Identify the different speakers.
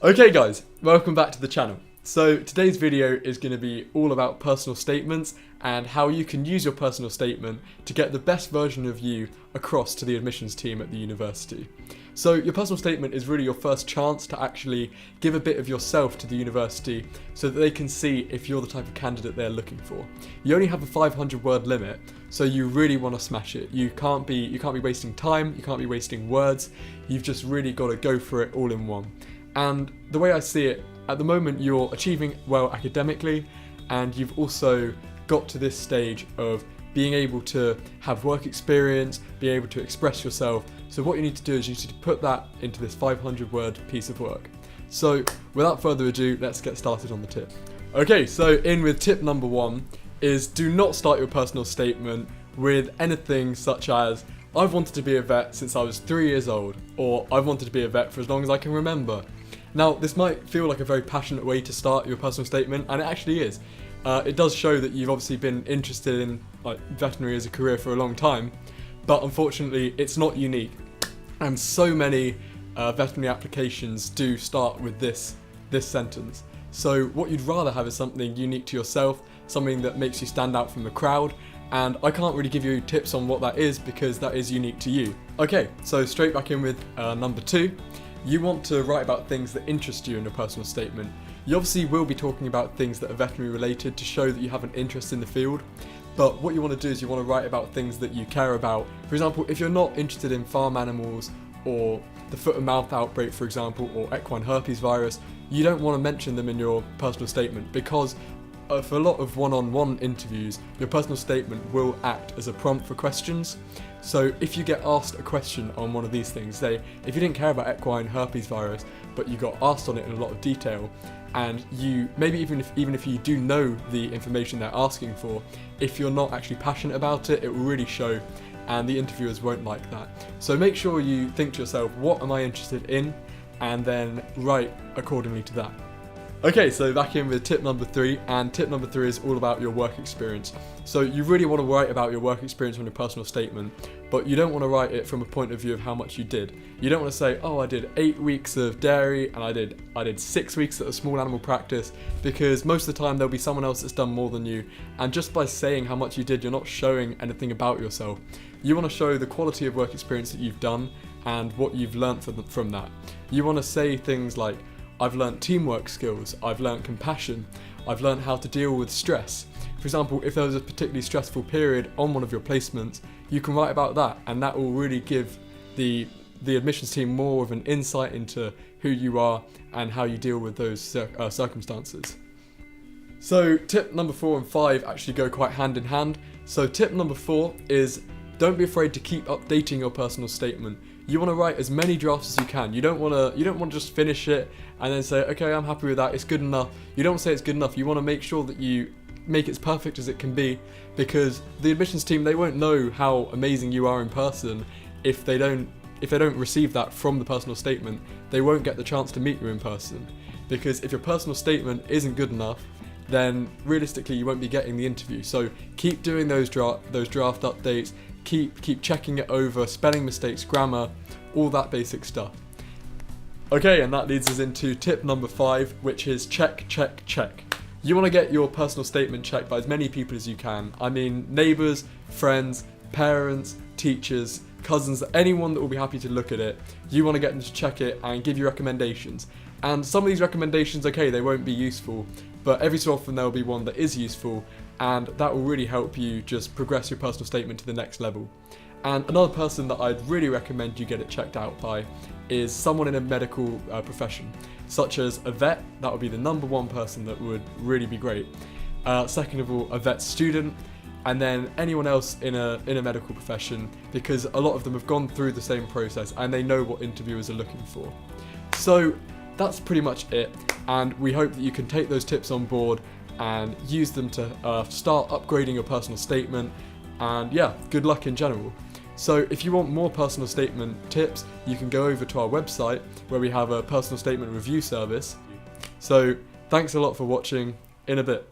Speaker 1: Okay guys, welcome back to the channel. So today's video is going to be all about personal statements and how you can use your personal statement to get the best version of you across to the admissions team at the university. So your personal statement is really your first chance to actually give a bit of yourself to the university so that they can see if you're the type of candidate they're looking for. You only have a 500 word limit, so you really want to smash it. You can't be wasting time, you can't be wasting words, you've just really got to go for it all in one. And the way I see it, at the moment you're achieving well academically, and you've also got to this stage of being able to have work experience, be able to express yourself. So what you need to do is you need to put that into this 500 word piece of work. So without further ado, let's get started on the tip. Okay, so in with tip number 1 is do not start your personal statement with anything such as I've wanted to be a vet since I was 3 years old, or I've wanted to be a vet for as long as I can remember. Now, this might feel like a very passionate way to start your personal statement, and it actually is. It does show that you've obviously been interested in veterinary as a career for a long time, but unfortunately it's not unique. And so many veterinary applications do start with this sentence. So what you'd rather have is something unique to yourself, something that makes you stand out from the crowd, and I can't really give you tips on what that is because that is unique to you. Okay, so straight back in with number 2. You want to write about things that interest you in your personal statement. You obviously will be talking about things that are veterinary related to show that you have an interest in the field, but what you want to do is you want to write about things that you care about. For example, if you're not interested in farm animals or the foot and mouth outbreak, for example, or equine herpes virus, you don't want to mention them in your personal statement because for a lot of one-on-one interviews, your personal statement will act as a prompt for questions. So if you get asked a question on one of these things, say if you didn't care about equine herpes virus, but you got asked on it in a lot of detail, and you maybe even if you do know the information they're asking for, if you're not actually passionate about it, it will really show, and the interviewers won't like that. So make sure you think to yourself, what am I interested in, and then write accordingly to that. Okay, so back in with tip number 3, and tip number 3 is all about your work experience. So you really want to write about your work experience on your personal statement, but you don't want to write it from a point of view of how much you did. You don't want to say, oh, I did 8 weeks of dairy and I did 6 weeks at a small animal practice, because most of the time there'll be someone else that's done more than you, and just by saying how much you did, you're not showing anything about yourself. You want to show the quality of work experience that you've done and what you've learnt from that. You want to say things like, I've learnt teamwork skills, I've learnt compassion, I've learnt how to deal with stress. For example, if there was a particularly stressful period on one of your placements, you can write about that, and that will really give the admissions team more of an insight into who you are and how you deal with those circumstances. So tip number 4 and 5 actually go quite hand in hand. So tip number 4 is don't be afraid to keep updating your personal statement. You want to write as many drafts as you can. You don't want to just finish it and then say, okay, I'm happy with that, it's good enough. You don't say it's good enough. You want to make sure that you make it as perfect as it can be, because the admissions team, they won't know how amazing you are in person if they don't receive that from the personal statement. They won't get the chance to meet you in person, because if your personal statement isn't good enough, then realistically you won't be getting the interview. So keep doing those draft updates. Keep checking it over, spelling mistakes, grammar, all that basic stuff. Okay, and that leads us into tip number 5, which is check, check, check. You want to get your personal statement checked by as many people as you can. I mean, neighbours, friends, parents, teachers, cousins, anyone that will be happy to look at it. You want to get them to check it and give you recommendations. And some of these recommendations, okay, they won't be useful, but every so often there will be one that is useful, and that will really help you just progress your personal statement to the next level. And another person that I'd really recommend you get it checked out by is someone in a medical profession, such as a vet. That would be the number 1 person that would really be great. Second of all, a vet student, and then anyone else in a medical profession, because a lot of them have gone through the same process and they know what interviewers are looking for. So that's pretty much it, and we hope that you can take those tips on board and use them to start upgrading your personal statement, and yeah, good luck in general. So if you want more personal statement tips, you can go over to our website where we have a personal statement review service. So thanks a lot for watching. In a bit.